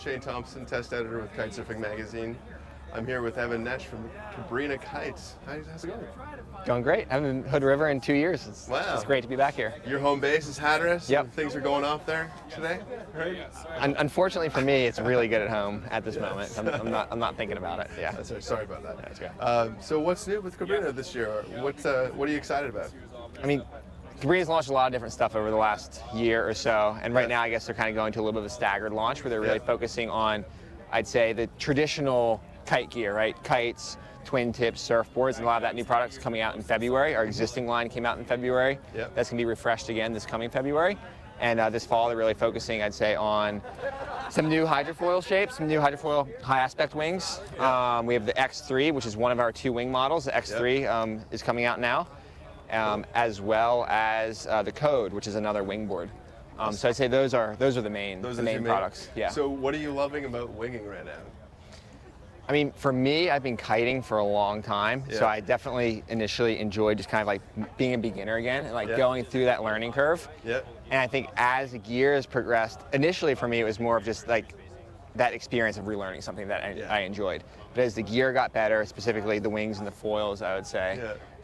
Shane Thompson, test editor with Kitesurfing Magazine. I'm here with Evan Netsch from Cabrinha Kites. How's it going? Going great. I haven't been Hood River in 2 years. It's great to be back here. Your home base is Hatteras. Yep. Things are going off there today, right? Unfortunately for me, it's really good at home at this moment. I'm not thinking about it. Yeah. That's right. Sorry about that. That's good. So what's new with Cabrinha this year? What are you excited about? I mean, Cabrinha's launched a lot of different stuff over the last year or so, and right now I guess they're kind of going to a little bit of a staggered launch where they're really focusing on, I'd say, the traditional kite gear, right? Kites, twin tips, surfboards, and a lot of that new product's coming out in February. Our existing line came out in February. Yep. That's going to be refreshed again this coming February. And this fall, they're really focusing, I'd say, on some new hydrofoil shapes, some new hydrofoil high aspect wings. Yep. We have the X3, which is one of our 2 wing models. The X3 is coming out now, as well as the Code, which is another wingboard. So I'd say those are the main products. Yeah. So what are you loving about winging right now? I mean, for me, I've been kiting for a long time, so I definitely initially enjoyed just kind of like being a beginner again and like going through that learning curve. Yeah. And I think as the gear has progressed, initially for me it was more of just like that experience of relearning something that I enjoyed. But as the gear got better, specifically the wings and the foils, I would say,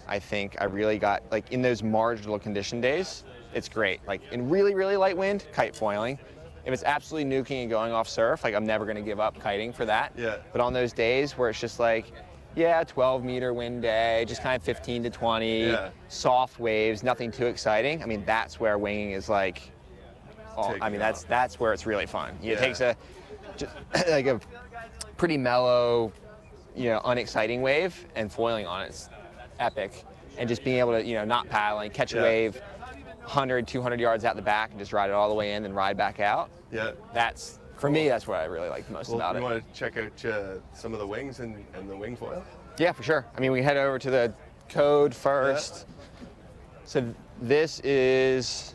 I think I really got, like in those marginal condition days, it's great. Like in really, really light wind, kite foiling. If it's absolutely nuking and going off surf, like I'm never going to give up kiting for that. Yeah. But on those days where it's just like, 12-meter wind day, just kind of 15 to 20, soft waves, nothing too exciting. I mean, that's where winging is like, that's where it's really fun. It takes like a pretty mellow, unexciting wave, and foiling on it's epic. And just being able to, not paddling, catch a wave 100, 200 yards out the back and just ride it all the way in and ride back out. Yeah. That's, for me, that's what I really like the most about it. You want to check out some of the wings and the wing foil? Yeah, for sure. I mean, we head over to the Code first. So this is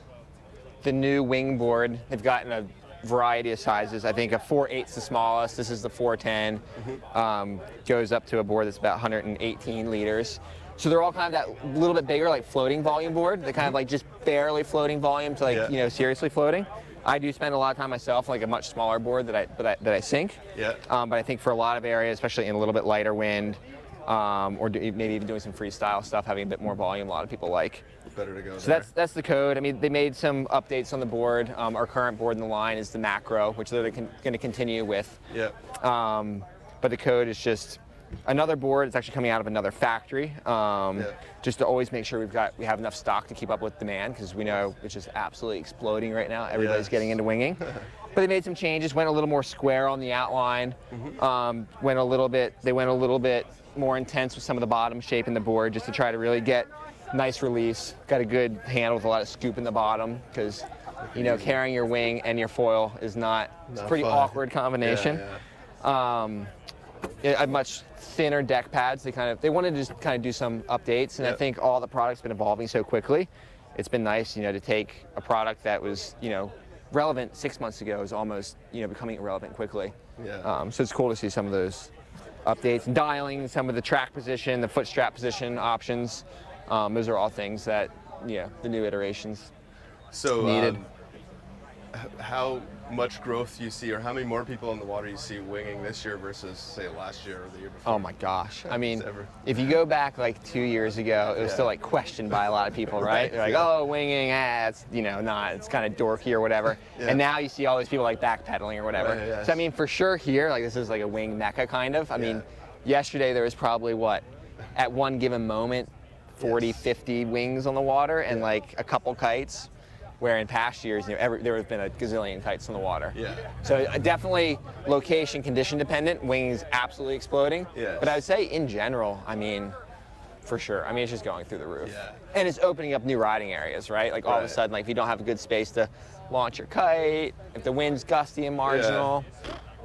the new wing board. They've gotten a variety of sizes. I think a 4/8's the smallest. This is the 410. Goes up to a board that's about 118 liters. So they're all kind of that little bit bigger, like floating volume board. They're kind of like just barely floating volume to like, seriously floating. I do spend a lot of time myself, like a much smaller board that I sink. Yeah. But I think for a lot of areas, especially in a little bit lighter wind, or maybe even doing some freestyle stuff, having a bit more volume, a lot of people like. Better to go so there. That's the Code. I mean, they made some updates on the board. Our current board in the line is the Macro, which they're going to continue with. Yeah. But the Code is just another board. It's actually coming out of another factory, just to always make sure we have enough stock to keep up with demand, because we know it's just absolutely exploding right now. Everybody's getting into winging. But they made some changes, went a little more square on the outline, went a little bit more intense with some of the bottom shape in the board, just to try to really get nice release. Got a good handle with a lot of scoop in the bottom, because carrying your wing and your foil is it's a pretty awkward combination. Much thinner deck pads. They wanted to just kind of do some updates, and I think all the product's been evolving so quickly. It's been nice, to take a product that was, relevant 6 months ago is almost, becoming irrelevant quickly. Yeah. So it's cool to see some of those updates, dialing some of the track position, the foot strap position options. Those are all things that, the new iterations needed. How much growth do you see, or how many more people in the water you see winging this year versus, say, last year or the year before? Oh my gosh. I mean, if you go back like 2 years ago, it was still like questioned by a lot of people, right? They're like, oh, winging, it's, it's kind of dorky or whatever. And now you see all these people like backpedaling or whatever. So I mean, for sure here, like this is like a wing mecca kind of. I mean, yesterday there was probably at one given moment, 40, 50 wings on the water and like a couple kites. Where in past years, there have been a gazillion kites in the water. Yeah. So definitely location, condition dependent. Winging is absolutely exploding. Yeah. But I would say in general, I mean, for sure. I mean, it's just going through the roof. Yeah. And it's opening up new riding areas, right? Like all of a sudden, like if you don't have a good space to launch your kite, if the wind's gusty and marginal,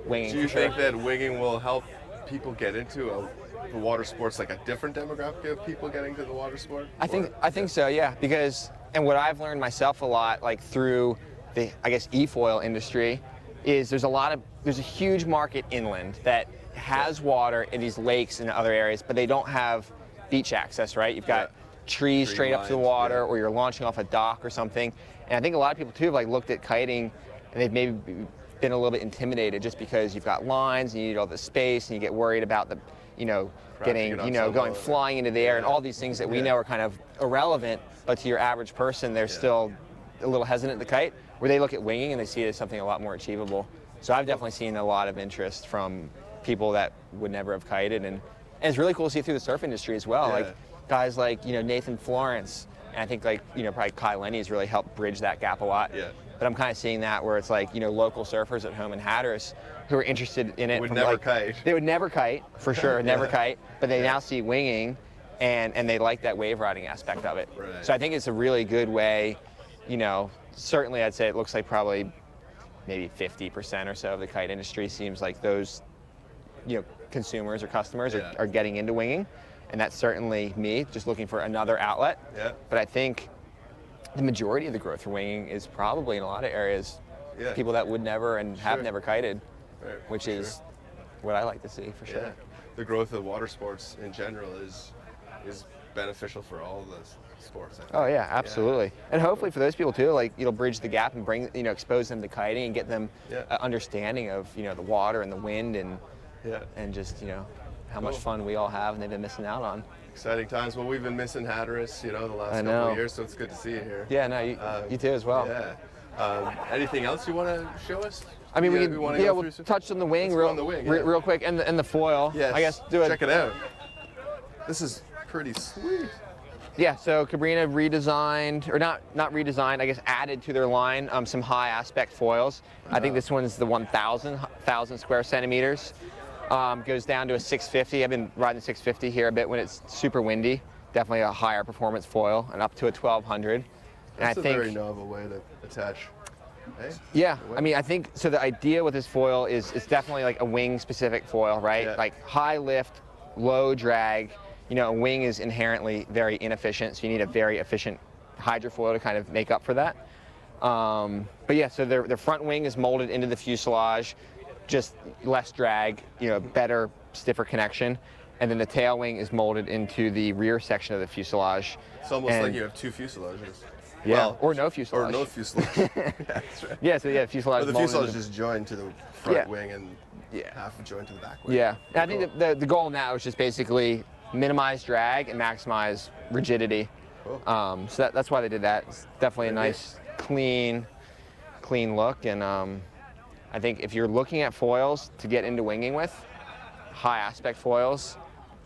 winging. Do you think that winging will help people get into the water sports, like a different demographic of people getting to the water sport? I think so, yeah, because. And what I've learned myself a lot, like through the, e-foil industry, is there's a huge market inland that has water in these lakes and other areas, but they don't have beach access, right? You've got trees straight up to the water, or you're launching off a dock or something. And I think a lot of people too have looked at kiting, and they've maybe been a little bit intimidated just because you've got lines and you need all the space and you get worried about the, getting, going flying into the air and all these things that we know are kind of irrelevant, but to your average person, they're still a little hesitant to kite, where they look at winging and they see it as something a lot more achievable. So I've definitely seen a lot of interest from people that would never have kited, and it's really cool to see through the surf industry as well. Like guys like, Nathan Florence, and I think probably Kai Lenny's really helped bridge that gap a lot. Yeah. But I'm kind of seeing that where it's like, local surfers at home in Hatteras who are interested in it. Would never kite. They would never kite, for sure, never kite, but they now see winging and they like that wave riding aspect of it. Right. So I think it's a really good way, certainly I'd say it looks like probably maybe 50% or so of the kite industry seems like those, consumers or customers are getting into winging. And that's certainly me, just looking for another outlet. Yeah. But I think the majority of the growth for winging is probably in a lot of areas people that would never and have never kited, which is what I like to see for sure. Yeah. The growth of water sports in general is beneficial for all of those sports. I think. Oh yeah, absolutely. Yeah. And hopefully for those people too, like it'll bridge the gap and bring, expose them to kiting and get them understanding of, the water and the wind and just, how much fun we all have and they've been missing out on. Exciting times. Well, we've been missing Hatteras, the last couple of years, so it's good to see you here. Yeah, no, you too as well. Yeah. Anything else you want to show us? I mean, we'll touch on the wing, real quick, and the foil. Yes. I guess do it. Check it out. This is pretty sweet. Yeah, so Cabrinha redesigned, or not redesigned, I guess added to their line some high aspect foils. I think this one's the 1,000 square centimeters. Goes down to a 650. I've been riding 650 here a bit when it's super windy. Definitely a higher performance foil, and up to a 1,200. That's a very novel way to attach. Hey? Yeah, I mean, I think, so the idea with this foil is it's definitely like a wing specific foil, right? Yeah. Like high lift, low drag. A wing is inherently very inefficient, so you need a very efficient hydrofoil to kind of make up for that. But yeah, so their front wing is molded into the fuselage, just less drag, better, stiffer connection. And then the tail wing is molded into the rear section of the fuselage. It's almost like you have two fuselages. Yeah, well, or no fuselage. Or no fuselage. Yeah, that's right. Yeah, so fuselage. Or the fuselage is joined to the front wing and half joined to the back wing. Yeah, and I think the goal now is just basically minimize drag and maximize rigidity. Cool. So that's why they did that. It's definitely a nice, clean look. And I think if you're looking at foils to get into winging with, high aspect foils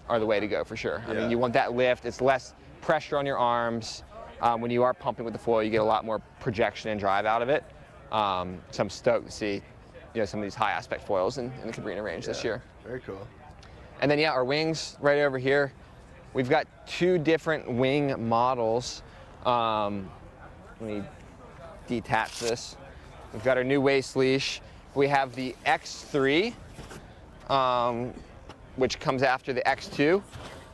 are the way to go for sure. I mean, you want that lift. It's less pressure on your arms. When you are pumping with the foil, you get a lot more projection and drive out of it. So I'm stoked to see, some of these high aspect foils in the Cabrinha range this year. Very cool. And then our wings right over here. We've got two different wing models. Let me detach this. We've got our new waist leash. We have the X3, which comes after the X2,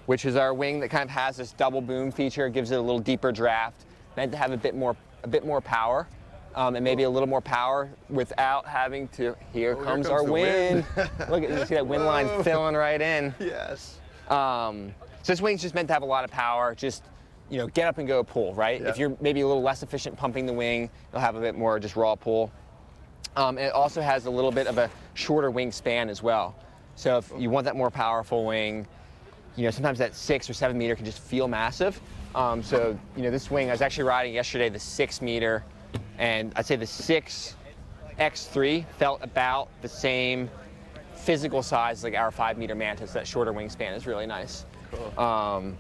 which is our wing that kind of has this double boom feature. It gives it a little deeper draft, meant to have a bit more power, and maybe a little more power without having to. Here comes our wind. Look at you see that wind line filling right in. Yes. So this wing's just meant to have a lot of power. Just get up and go pull, right? Yeah. If you're maybe a little less efficient pumping the wing, you'll have a bit more just raw pull. And it also has a little bit of a shorter wingspan as well. So if you want that more powerful wing, sometimes that 6 or 7 meter can just feel massive. So this wing, I was actually riding yesterday the 6 meter, and I'd say the 6 X3 felt about the same physical size like our 5 meter Mantis. That shorter wingspan is really nice. Cool.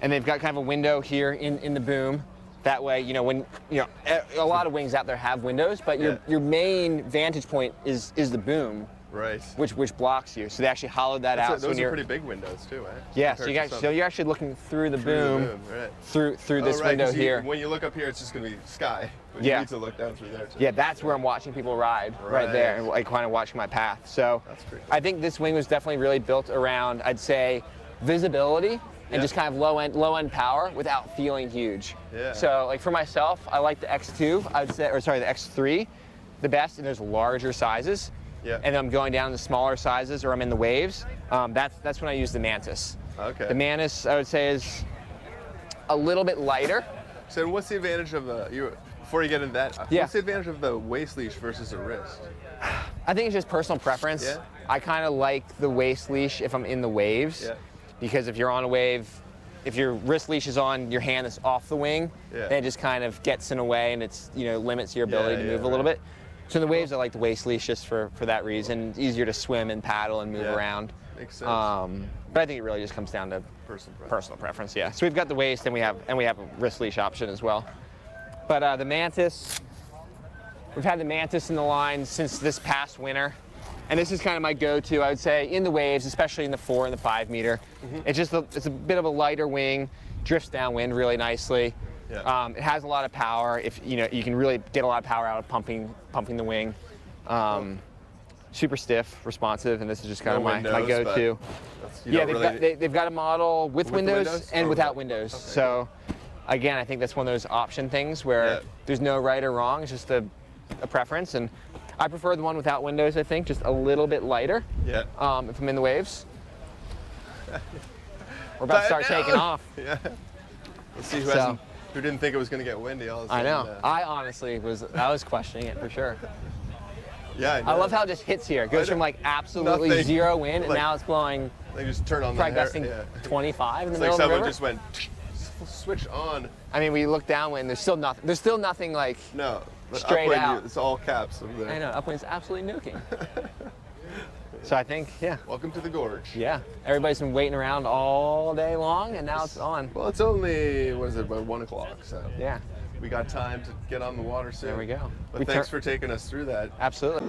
And they've got kind of a window here in the boom. That way, when a lot of wings out there have windows, but your main vantage point is the boom, right? Which blocks you. So they actually hollowed that out. Those are pretty big windows too, right? Yeah. So you're actually looking through the boom, through this window here. When you look up here, it's just going to be sky. But you need to look down through there too. Yeah, that's where I'm watching people ride, right there, and like kind of watching my path. So I think this wing was definitely really built around, I'd say, visibility. And just kind of low end power without feeling huge. Yeah. So like for myself, I like the X2, the X3 the best, and there's larger sizes. Yeah. And I'm going down to smaller sizes, or I'm in the waves. That's when I use the Mantis. Okay. The Mantis, I would say, is a little bit lighter. So what's the advantage of before you get into that, Yeah. what's the advantage of the waist leash versus a wrist? I think it's just personal preference. Yeah. I kind of like the waist leash if I'm in the waves, Yeah. because if you're on a wave, if your wrist leash is on your hand that's off the wing, Yeah. then it just kind of gets in a way and it's, you know, limits your ability to move a little right. bit. So in the waves, I like the waist leash just for that reason. It's easier to swim and paddle and move Yeah. around. Makes sense. But I think it really just comes down to personal preference. Yeah. So we've got the waist and we have a wrist leash option as well. But the Mantis, we've had the Mantis in the line since this past winter. And this is kind of my go-to, I would say, in the waves, especially in the 4 and the 5 meter. It's just it's a bit of a lighter wing, drifts downwind really nicely. Yeah. It has a lot of power. If you know, you can really get a lot of power out of pumping the wing. Super stiff, responsive, and this is just kind of my go-to. Yeah, they've got a model with windows and without windows. Okay. So again, I think that's one of those option things where there's no right or wrong. It's just a preference, and I prefer the one without windows. I think just a little bit lighter. Yeah. If I'm in the waves. We're about to start taking off. Yeah. Let's see who didn't think it was going to get windy all of a I sudden. know. I honestly was questioning it for sure. Yeah. I love how it just hits here. It goes from like absolutely zero wind, and now it's blowing. They just turn on probably the hair. gusting Yeah. 25 in the It's middle like of the someone river. just went switch on. I mean, we look downwind. There's still nothing. There's still nothing like. No. But Straight upwind, out. It's all caps over there. I know. Upwind's absolutely nuking. So I think, yeah. Welcome to the gorge. Yeah. Everybody's been waiting around all day long, and now it's on. Well, it's only, what is it, about 1 o'clock, so Yeah. we got time to get on the water soon. There we go. But thanks for taking us through that. Absolutely.